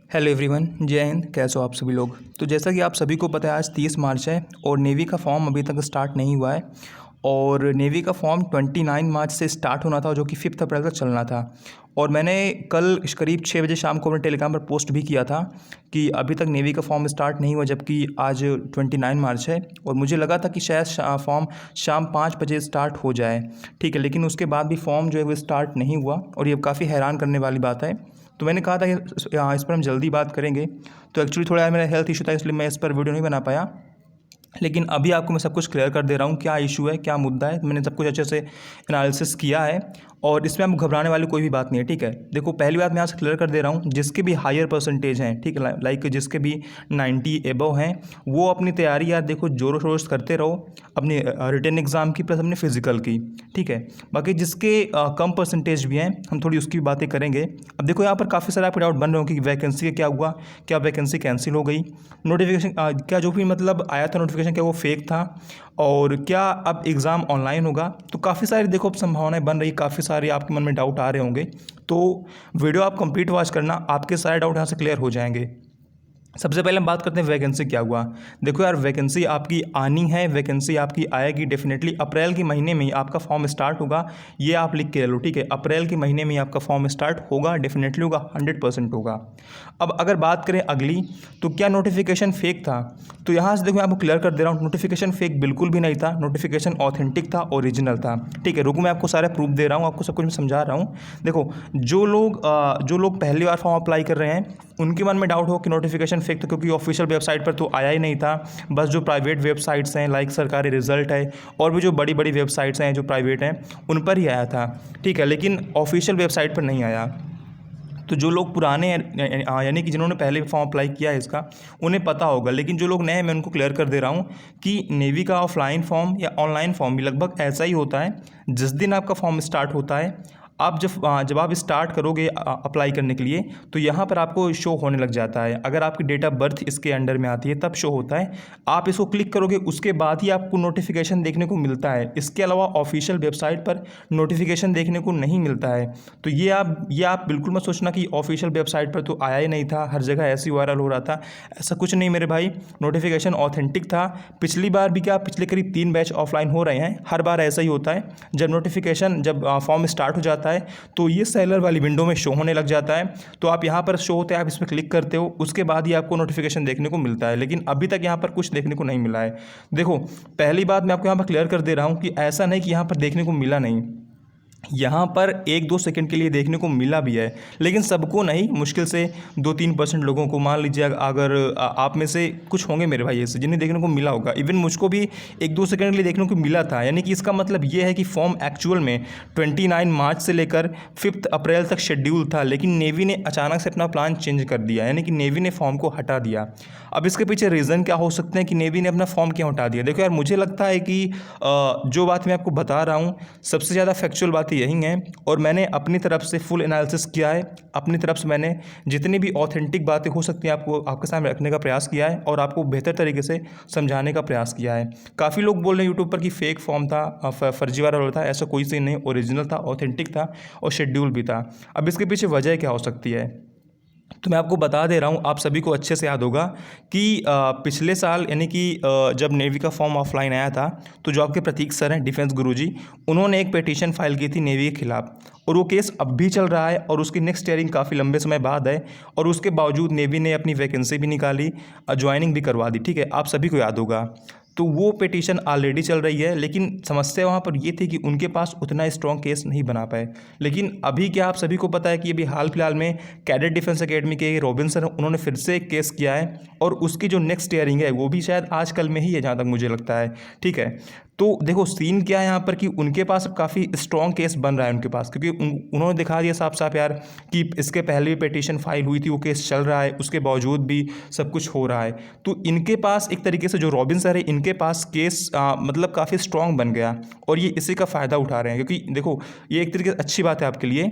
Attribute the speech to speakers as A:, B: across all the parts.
A: Hello everyone, जय हिंद। कैसे हो आप सभी लोग। तो जैसा कि आप सभी को पता है आज 30 मार्च है और नेवी का फॉर्म अभी तक स्टार्ट नहीं हुआ है। और नेवी का फॉर्म 29 मार्च से स्टार्ट होना था जो कि 5 अप्रैल तक चलना था। और मैंने कल करीब 6 बजे शाम को अपने टेलीग्राम पर पोस्ट भी किया था कि अभी तक नेवी का फॉर्म स्टार्ट नहीं हुआ, जबकि आज 29 मार्च है। और मुझे लगा था कि शायद फॉर्म शाम 5 बजे स्टार्ट हो जाए, ठीक है। लेकिन उसके बाद भी फॉर्म जो है वो स्टार्ट नहीं हुआ और ये काफ़ी हैरान करने वाली बात है। तो मैंने कहा था कि इस पर हम जल्दी बात करेंगे। तो एक्चुअली थोड़ा मेरा हेल्थ इशू था, इसलिए मैं इस पर वीडियो नहीं बना पाया। लेकिन अभी आपको मैं सब कुछ क्लियर कर दे रहा हूँ, क्या इशू है, क्या मुद्दा है। मैंने सब कुछ अच्छे से एनालिसिस किया है और इसमें आप घबराने वाली कोई भी बात नहीं है, ठीक है। देखो, पहली बात मैं यहाँ से क्लियर कर दे रहा हूँ, जिसके भी हायर परसेंटेज हैं, ठीक है, लाइक जिसके भी 90 एबव हैं, वो अपनी तैयारी यार देखो जोरों शोरों से करते रहो, अपनी रिटन एग्ज़ाम की प्लस अपने फिजिकल की, ठीक है। बाकी जिसके कम परसेंटेज भी हैं, हम थोड़ी उसकी बातें करेंगे। अब देखो, यहाँ पर काफ़ी सारे आपके डाउट बन रहे हो कि वैकेंसी का क्या हुआ, क्या वैकेंसी कैंसिल हो गई, नोटिफिकेशन क्या जो भी मतलब आया था नोटिफिकेशन, क्या वो फेक था, और क्या अब एग्ज़ाम ऑनलाइन होगा। तो काफ़ी सारी देखो अब संभावनाएं बन रही, काफ़ी सारे आपके मन में डाउट आ रहे होंगे। तो वीडियो आप कंप्लीट वॉच करना, आपके सारे डाउट यहाँ से क्लियर हो जाएंगे। सबसे पहले हम बात करते हैं वैकेंसी क्या हुआ। देखो यार, वैकेंसी आपकी आनी है, वैकेंसी आपकी आएगी डेफिनेटली। अप्रैल के महीने में ही आपका फॉर्म स्टार्ट होगा, ये आप लिख के लो, ठीक है। अप्रैल के महीने में ही आपका फॉर्म स्टार्ट होगा, डेफिनेटली होगा, 100% होगा। अब अगर बात करें अगली, तो क्या नोटिफिकेशन फेक था। तो यहाँ से देखो, मैं आपको क्लियर कर दे रहा हूँ, नोटिफिकेशन फेक बिल्कुल भी नहीं था, नोटिफिकेशन ऑथेंटिक था, ओरिजिनल था, ठीक है। रुको, मैं आपको सारे प्रूफ दे रहा हूँ, आपको सब कुछ मैं समझा रहा हूँ। देखो, जो लोग पहली बार फॉर्म अप्लाई कर रहे हैं, उनके मन में डाउट हो कि नोटिफिकेशन फेक था, क्योंकि ऑफिशियल वेबसाइट पर तो आया ही नहीं था। बस जो प्राइवेट वेबसाइट्स हैं, लाइक सरकारी रिजल्ट है, और भी जो बड़ी बड़ी वेबसाइट्स हैं जो प्राइवेट हैं, उन पर ही आया था, ठीक है। लेकिन ऑफिशियल वेबसाइट पर नहीं आया। तो जो लोग पुराने यानी कि जिन्होंने पहले फॉर्म अप्लाई किया है इसका, उन्हें पता होगा। लेकिन जो लोग नए हैं, मैं उनको क्लियर कर दे रहा हूँ कि नेवी का ऑफलाइन फॉर्म या ऑनलाइन फॉर्म भी लगभग ऐसा ही होता है। जिस दिन आपका फॉर्म स्टार्ट होता है, आप जब आप स्टार्ट करोगे अप्लाई करने के लिए, तो यहाँ पर आपको शो होने लग जाता है। अगर आपकी डेट ऑफ बर्थ इसके अंडर में आती है तब शो होता है। आप इसको क्लिक करोगे, उसके बाद ही आपको नोटिफिकेशन देखने को मिलता है। इसके अलावा ऑफिशियल वेबसाइट पर नोटिफिकेशन देखने को नहीं मिलता है। तो ये आप बिल्कुल मत सोचना कि ऑफिशियल वेबसाइट पर तो आया ही नहीं था, हर जगह ऐसे ही वायरल हो रहा था। ऐसा कुछ नहीं मेरे भाई, नोटिफिकेशन ऑथेंटिक था। पिछली बार भी क्या, पिछले करीब 3 बैच ऑफलाइन हो रहे हैं, हर बार ऐसा ही होता है। जब फॉर्म स्टार्ट हो जाता है तो ये सेलर वाली विंडो में शो होने लग जाता है। तो आप यहाँ पर शो होते हैं, आप इस पर क्लिक करते हो, उसके बाद ही आपको नोटिफिकेशन देखने को मिलता है। लेकिन अभी तक यहाँ पर कुछ देखने को नहीं मिला है। देखो, पहली बात मैं आपको यहाँ पर क्लियर कर दे रहा हूँ कि ऐसा नहीं कि यहाँ पर देखने को मिला नहीं, यहाँ पर 1-2 सेकंड के लिए देखने को मिला भी है। लेकिन सबको नहीं, मुश्किल से 2-3% लोगों को, मान लीजिए अगर आप में से कुछ होंगे मेरे भाई ऐसे जिन्हें देखने को मिला होगा। इवन मुझको भी 1-2 सेकंड के लिए देखने को मिला था। यानी कि इसका मतलब ये है कि फॉर्म एक्चुअल में 29 मार्च से लेकर 5 अप्रैल तक शेड्यूल था, लेकिन नेवी ने अचानक से अपना प्लान चेंज कर दिया, यानी कि नेवी ने फॉर्म को हटा दिया। अब इसके पीछे रीज़न क्या हो सकते हैं कि नेवी ने अपना फॉर्म क्यों हटा दिया। देखो यार, मुझे लगता है कि जो बात मैं आपको बता रहा हूँ, सबसे ज़्यादा फैक्चुअल बात यही है। और मैंने अपनी तरफ से फुल एनालिसिस किया है, अपनी तरफ से मैंने जितनी भी ऑथेंटिक बातें हो सकती हैं आपके सामने रखने का प्रयास किया है और आपको बेहतर तरीके से समझाने का प्रयास किया है। काफ़ी लोग बोल रहे हैं यूट्यूब पर कि फेक फॉर्म था, फर्जीवाड़ा वाला था। ऐसा कोई सीन नहीं, ओरिजिनल था, ऑथेंटिक था और शेड्यूल भी था। अब इसके पीछे वजह क्या हो सकती है, तो मैं आपको बता दे रहा हूँ, आप सभी को अच्छे से याद होगा कि पिछले साल यानी कि जब नेवी का फॉर्म ऑफलाइन आया था, तो जो आपके प्रतीक सर हैं, डिफेंस गुरुजी, उन्होंने एक पिटीशन फाइल की थी नेवी के खिलाफ। और वो केस अब भी चल रहा है और उसकी नेक्स्ट हियरिंग काफ़ी लंबे समय बाद है। और उसके बावजूद नेवी ने अपनी वैकेंसी भी निकाली, ज्वाइनिंग भी करवा दी, ठीक है। आप सभी को याद होगा। तो वो पिटीशन ऑलरेडी चल रही है, लेकिन समस्या वहाँ पर ये थी कि उनके पास उतना स्ट्रॉन्ग केस नहीं बना पाए। लेकिन अभी क्या आप सभी को पता है कि अभी हाल फिलहाल में कैडेट डिफेंस एकेडमी के रॉबिन्सन, उन्होंने फिर से एक केस किया है और उसकी जो नेक्स्ट हियरिंग है वो भी शायद आज कल में ही है, जहाँ तक मुझे लगता है, ठीक है। तो देखो, सीन क्या है यहाँ पर कि उनके पास काफ़ी स्ट्रॉन्ग केस बन रहा है उनके पास, क्योंकि उन्होंने दिखा दिया साफ साफ यार कि इसके पहले भी पिटीशन फाइल हुई थी, वो केस चल रहा है, उसके बावजूद भी सब कुछ हो रहा है। तो इनके पास एक तरीके से जो रॉबिन सर है, इनके पास केस मतलब काफ़ी स्ट्रॉन्ग बन गया और ये इसी का फ़ायदा उठा रहे हैं। क्योंकि देखो, ये एक तरीके से अच्छी बात है आपके लिए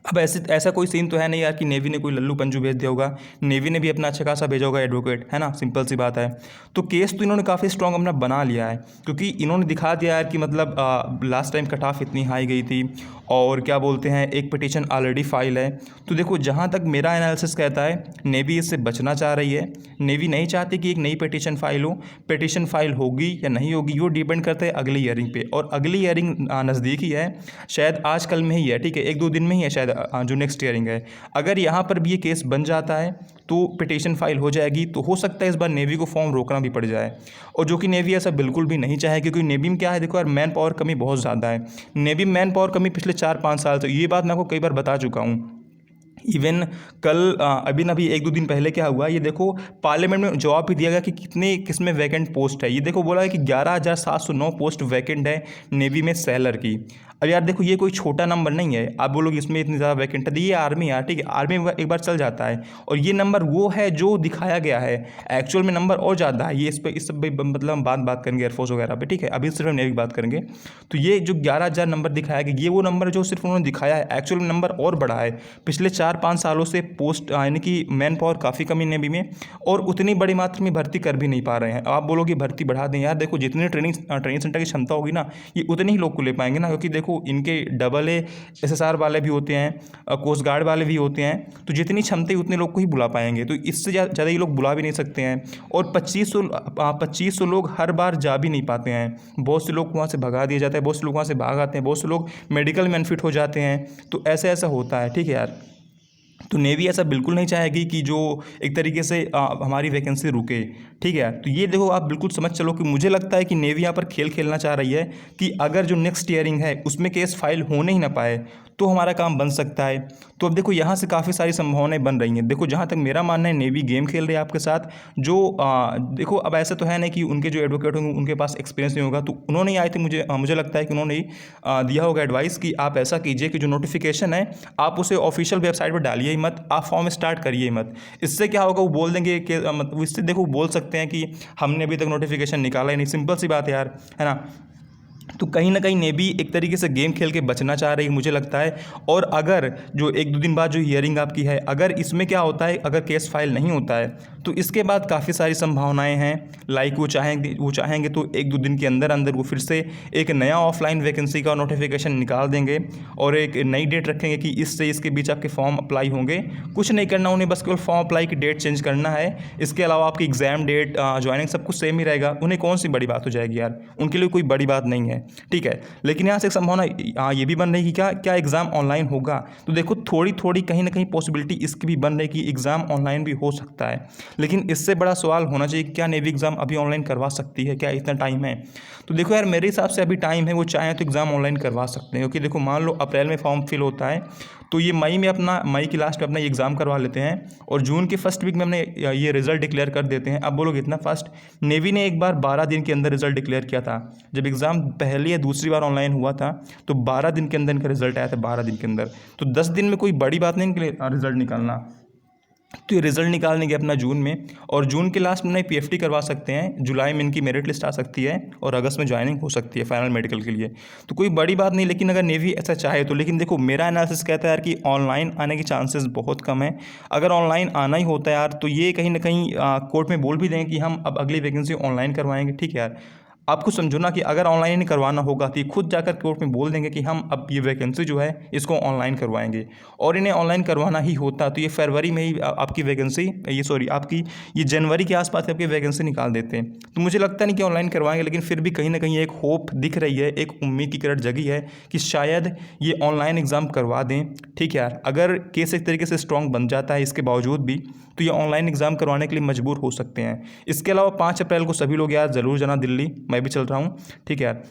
A: अब ऐसा कोई सीन तो है नहीं यार कि नेवी ने कोई लल्लू पंजू भेज दिया होगा। नेवी ने भी अपना अच्छा खासा भेजा होगा एडवोकेट, है ना, सिंपल सी बात है। तो केस तो इन्होंने काफ़ी स्ट्रॉन्ग अपना बना लिया है, क्योंकि इन्होंने दिखा दिया यार कि मतलब लास्ट टाइम कट ऑफ इतनी हाई गई थी, और क्या बोलते हैं, एक पिटीशन ऑलरेडी फाइल है। तो देखो, जहाँ तक मेरा एनालिसिस कहता है, नेवी इससे बचना चाह रही है। नेवी नहीं चाहती कि एक नई पिटीशन फाइल हो। पिटीशन फाइल होगी या नहीं होगी वो डिपेंड करता है अगली ईयरिंग पे, और अगली ईयरिंग नज़दीक ही है, शायद आज कल में ही है, ठीक है, 1-2 दिन में ही है शायद, जो नेक्स्ट ईयरिंग है। अगर यहाँ पर भी ये केस बन जाता है तो पिटीशन फाइल हो जाएगी, तो हो सकता है इस बार नेवी को फॉर्म रोकना भी पड़ जाए, और जो कि नेवी ऐसा बिल्कुल भी नहीं चाहे, क्योंकि नेवी में क्या है, देखो यार, मैन पावर कमी बहुत ज़्यादा है। नेवी में मैन पावर कमी पिछले 4-5 साल से, ये बात मैं आपको कई बार बता चुका हूँ। इवन कल अभी 1-2 दिन पहले क्या हुआ, ये देखो, पार्लियामेंट में जवाब भी दिया गया कि कितने किसमें वैकेंट पोस्ट है। ये देखो, बोला है कि 11,709 पोस्ट वैकेंट है नेवी में सेलर की। अब यार देखो, ये कोई छोटा नंबर नहीं है। आप बोलोगे इसमें इतनी ज़्यादा वैकेंट है, ये आर्मी यार, ठीक है, आर्मी में एक बार चल जाता है, और ये नंबर वो है जो दिखाया गया है। एक्चुअल में नंबर और ज़्यादा है। ये इस सब मतलब हम बात करेंगे एयरफोर्स वगैरह पे, ठीक है, अभी सिर्फ नेवी की बात करेंगे। तो ये जो 11,000 नंबर दिखाया गया, ये वो नंबर जो सिर्फ उन्होंने दिखाया है, एक्चुअल में नंबर और बड़ा है। पिछले 4-5 सालों से पोस्ट यानी कि मैन पावर काफ़ी कमी नेवी में, और उतनी बड़ी मात्रा में भर्ती कर भी नहीं पा रहे हैं। आप बोलोगे भर्ती बढ़ा दें, यार देखो, जितनी ट्रेनिंग सेंटर की क्षमता होगी ना, ये उतने ही लोग को ले पाएंगे ना, क्योंकि देखो, इनके डबल SSR वाले भी होते हैं, कोस्ट गार्ड वाले भी होते हैं, तो जितनी क्षमता है उतने लोग को ही बुला पाएंगे। तो इससे ज़्यादा ये लोग बुला भी नहीं सकते हैं, और 2500 लोग हर बार जा भी नहीं पाते हैं। बहुत से लोग वहाँ से भगा दिए जाते हैं, बहुत से लोग वहाँ से भाग आते हैं, बहुत से लोग मेडिकल में अनफिट हो जाते हैं। तो ऐसा होता है, ठीक है यार। तो नेवी ऐसा बिल्कुल नहीं चाहेगी कि जो एक तरीके से हमारी वैकेंसी रुके, ठीक है। तो ये देखो, आप बिल्कुल समझ चलो कि मुझे लगता है कि नेवी यहाँ पर खेल खेलना चाह रही है कि अगर जो नेक्स्ट ईयरिंग है उसमें केस फाइल होने ही ना पाए तो हमारा काम बन सकता है। तो अब देखो, यहाँ से काफ़ी सारी संभावनाएं बन रही हैं। देखो, जहाँ तक मेरा मानना है, नेवी गेम खेल रही है आपके साथ। जो देखो, अब ऐसा तो है नहीं कि उनके जो एडवोकेट होंगे उनके पास एक्सपीरियंस नहीं होगा, तो उन्होंने ही आए थे, मुझे लगता है कि उन्होंने ही दिया होगा एडवाइस कि आप ऐसा कीजिए कि जो नोटिफिकेशन है आप उसे ऑफिशियल वेबसाइट पर डालिए ही मत, आप फॉर्म स्टार्ट करिए ही मत। इससे क्या होगा, वो बोल देंगे कि मतलब, इससे देखो, बोल सकते हैं कि हमने अभी तक नोटिफिकेशन निकाला ही नहीं। सिंपल सी बात है यार, है ना। तो कहीं ना कहीं नेवी एक तरीके से गेम खेल के बचना चाह रही है, मुझे लगता है। और अगर जो 1-2 दिन बाद जो हियरिंग आपकी है, अगर इसमें क्या होता है, अगर केस फाइल नहीं होता है, तो इसके बाद काफ़ी सारी संभावनाएं हैं। लाइक वो चाहेंगे तो 1-2 दिन के अंदर अंदर वो फिर से एक नया ऑफलाइन वैकेंसी का नोटिफिकेशन निकाल देंगे, और एक नई डेट रखेंगे कि इससे इसके बीच आपके फॉर्म अप्लाई होंगे। कुछ नहीं करना उन्हें, बस केवल फॉर्म अप्लाई की डेट चेंज करना है। इसके अलावा आपकी एग्ज़ाम डेट, ज्वाइनिंग, सब कुछ सेम ही रहेगा। उन्हें कौन सी बड़ी बात हो जाएगी यार, उनके लिए कोई बड़ी बात नहीं है, ठीक है। लेकिन यहाँ से एक संभावना ये भी बन रही है कि क्या एग्ज़ाम ऑनलाइन होगा। तो देखो, थोड़ी कहीं ना कहीं पॉसिबिलिटी इसकी भी बन रही है कि एग्ज़ाम ऑनलाइन भी हो सकता है। लेकिन इससे बड़ा सवाल होना चाहिए कि क्या नेवी एग्ज़ाम अभी ऑनलाइन करवा सकती है, क्या इतना टाइम है। तो देखो यार, मेरे हिसाब से अभी टाइम है, वो चाहें तो एग्ज़ाम ऑनलाइन करवा सकते हैं। क्योंकि देखो, मान लो अप्रैल में फॉर्म फिल होता है, तो ये मई की लास्ट में अपना एग्ज़ाम करवा लेते हैं, और जून के फर्स्ट वीक में अपने ये रिज़ल्ट डिक्लेयर कर देते हैं। अब बोलोगे इतना फास्ट, नेवी ने एक बार 12 दिन के अंदर रिज़ल्ट डिक्लेयर किया था। जब एग्ज़ाम पहली या दूसरी बार ऑनलाइन हुआ था, तो 12 दिन के अंदर इनका रिज़ल्ट आया था, 12 दिन के अंदर। तो 10 दिन में कोई बड़ी बात नहीं इनके लिए रिज़ल्ट निकालना। तो ये रिज़ल्ट निकाल लेंगे अपना जून में, और जून के लास्ट में PFT करवा सकते हैं। जुलाई में इनकी मेरिट लिस्ट आ सकती है, और अगस्त में ज्वाइनिंग हो सकती है फाइनल मेडिकल के लिए। तो कोई बड़ी बात नहीं, लेकिन अगर नेवी ऐसा चाहे तो। लेकिन देखो, मेरा एनालिसिस कहता है यार कि ऑनलाइन आने के चांसेस बहुत कम है। अगर ऑनलाइन आना ही होता है यार, तो ये कहीं ना कहीं कोर्ट में बोल भी देंगे कि हम अब अगली वैकेंसी ऑनलाइन करवाएंगे, ठीक है यार। आप खुद समझो ना कि अगर ऑनलाइन नहीं करवाना होगा तो ये खुद जाकर कोर्ट में बोल देंगे कि हम अब ये वैकेंसी जो है इसको ऑनलाइन करवाएंगे। और इन्हें ऑनलाइन करवाना ही होता तो ये फरवरी में ही आपकी वैकेंसी, आपकी ये जनवरी के आसपास आपकी वैकेंसी निकाल देते हैं। तो मुझे लगता नहीं कि ऑनलाइन करवाएंगे, लेकिन फिर भी कहीं ना कहीं एक होप दिख रही है, एक उम्मीद की किरण जगी है कि शायद ये ऑनलाइन एग्ज़ाम करवा दें, ठीक है यार। अगर केस एक तरीके से स्ट्रॉन्ग बन जाता है इसके बावजूद भी, तो ये ऑनलाइन एग्ज़ाम करवाने के लिए मजबूर हो सकते हैं। इसके अलावा 5 अप्रैल को सभी लोग यार ज़रूर जाना दिल्ली, मैं भी चल रहा हूँ, ठीक है यार।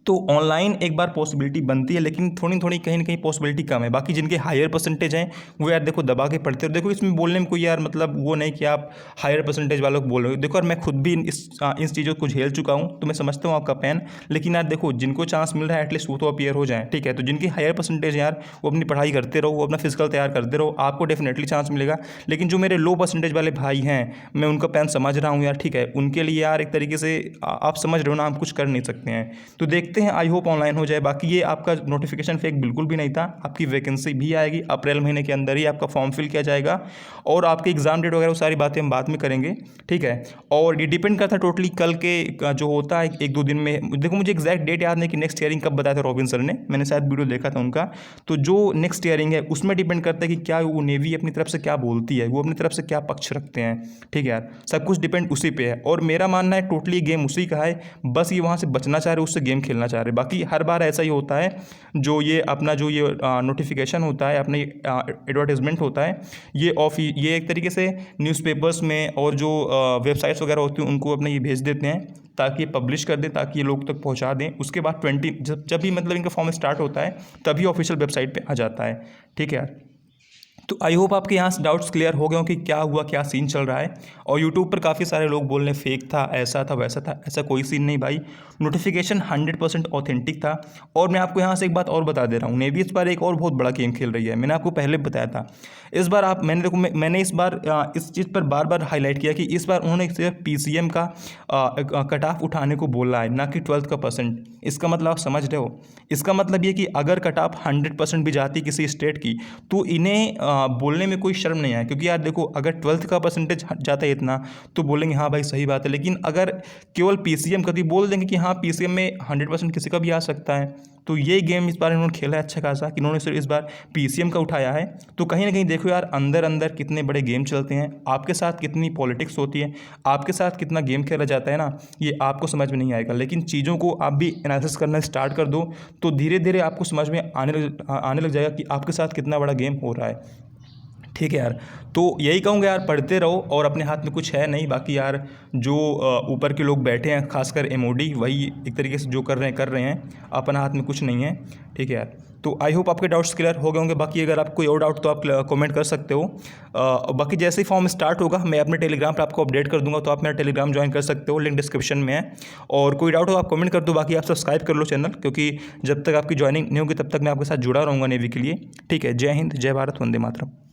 A: तो ऑनलाइन एक बार पॉसिबिलिटी बनती है, लेकिन थोड़ी कहीं ना कहीं पॉसिबिलिटी कम है। बाकी जिनके हायर परसेंटेज हैं वो यार देखो दबा के पढ़ते हैं। देखो, इसमें बोलने में कोई यार मतलब वो नहीं कि आप हायर परसेंटेज वालों को बोल रहे हो। देखो यार, मैं खुद भी इन चीज़ों को झेल चुका हूँ, तो मैं समझता हूँ आपका पेन। लेकिन यार देखो, जिनको चांस मिल रहा है एटलीस्ट वो तो अपीयर हो जाए, ठीक है। तो जिनकी हायर परसेंटेज यार, वो अपनी पढ़ाई करते रहो, वो अपना फिजिकल तैयार करते रहो, आपको डेफिनेटली चांस मिलेगा। लेकिन जो मेरे लो परसेंटेज वाले भाई हैं, मैं उनका पेन समझ रहा हूँ यार, ठीक है। उनके लिए यार एक तरीके से आप समझ रहे हो ना, हम कुछ कर नहीं सकते हैं। तो देखते हैं, आई होप ऑनलाइन हो जाए। बाकी ये आपका नोटिफिकेशन फेक बिल्कुल भी नहीं था, आपकी वैकेंसी भी आएगी अप्रैल महीने के अंदर ही, आपका फॉर्म फिल किया जाएगा और आपके एग्ज़ाम डेट वगैरह वो सारी बातें हम बाद में करेंगे, ठीक है। और ये डिपेंड करता है टोटली कल के जो होता है 1-2 दिन में। देखो मुझे एग्जैक्ट डेट याद नहीं कि नेक्स्ट ईयरिंग कब बताया था रॉबिन सर ने, मैंने शायद वीडियो देखा था उनका। तो जो नेक्स्ट ईयरिंग है उसमें डिपेंड करता है कि क्या वो नेवी अपनी तरफ से क्या बोलती है, वो अपनी तरफ से क्या पक्ष रखते हैं, ठीक है यार। सब कुछ डिपेंड उसी पे है और मेरा मानना है टोटली गेम उसी का है, बस ये वहाँ से बचना चाह रहे, उससे गेम खेलना चाह रहे। बाकी हर बार ऐसा ही होता है, जो ये अपना जो ये नोटिफिकेशन होता है, अपने एडवर्टाइजमेंट होता है, ये एक तरीके से न्यूज़पेपर्स में और जो वेबसाइट्स वगैरह होती हैं उनको अपने ये भेज देते हैं ताकि ये पब्लिश कर दें, ताकि ये लोग तक पहुंचा दें। उसके बाद 20 जब भी मतलब इनका फॉर्म स्टार्ट होता है तभी ऑफिशियल वेबसाइट पे आ जाता है, ठीक है यार। तो आई होप आपके यहाँ से डाउट्स क्लियर हो गए हो कि क्या हुआ, क्या सीन चल रहा है। और यूट्यूब पर काफ़ी सारे लोग बोल रहे हैं फेक था, ऐसा था वैसा था, ऐसा कोई सीन नहीं भाई। नोटिफिकेशन 100% ऑथेंटिक था। और मैं आपको यहाँ से एक बात और बता दे रहा हूँ, नेवी इस बार एक और बहुत बड़ा गेम खेल रही है। मैंने आपको पहले बताया था, इस बार मैंने इस बार इस चीज़ पर बार बार हाईलाइट किया कि इस बार उन्होंने सिर्फ PCM का कट ऑफ उठाने को बोला है, ना कि 12th का परसेंट। इसका मतलब आप समझ रहे हो, इसका मतलब ये कि अगर कट ऑफ 100% भी जाती किसी स्टेट की तो इन्हें बोलने में कोई शर्म नहीं आया। क्योंकि यार देखो, अगर 12th का परसेंटेज जाता है इतना तो बोलेंगे हाँ भाई सही बात है, लेकिन अगर केवल PCM कभी बोल देंगे कि हाँ PCM में 100% किसी का भी आ सकता है, तो ये गेम इस बार इन्होंने खेला है अच्छा खासा कि इन्होंने सिर्फ इस बार PCM का उठाया है। तो कहीं ना कहीं देखो यार, अंदर अंदर कितने बड़े गेम चलते हैं, आपके साथ कितनी पॉलिटिक्स होती है, आपके साथ कितना गेम खेला जाता है ना, ये आपको समझ में नहीं आएगा। लेकिन चीज़ों को आप भी एनालिसिस करना स्टार्ट कर दो तो धीरे धीरे आपको समझ में आने लग जाएगा कि आपके साथ कितना बड़ा गेम हो रहा है, ठीक है यार। तो यही कहूँगा यार, पढ़ते रहो और अपने हाथ में कुछ है नहीं। बाकी यार जो ऊपर के लोग बैठे हैं, खासकर MOD, वही एक तरीके से जो कर रहे हैं, अपना हाथ में कुछ नहीं है, ठीक है यार। तो आई होप आपके डाउट्स क्लियर हो गए होंगे। बाकी अगर आपको कोई और डाउट तो आप कमेंट कर सकते हो। बाकी जैसे ही फॉर्म स्टार्ट होगा मैं अपने टेलीग्राम पर आपको अपडेट कर दूंगा, तो आप मेरा टेलीग्राम ज्वाइन कर सकते हो, लिंक डिस्क्रिप्शन में है। और कोई डाउट हो आप कमेंट कर दो। बाकी आप सब्सक्राइब कर लो चैनल, क्योंकि जब तक आपकी ज्वाइनिंग नहीं होगी तब तक मैं आपके साथ जुड़ा रहूँगा नेवी के लिए, ठीक है। जय हिंद, जय भारत, वंदे मातरम।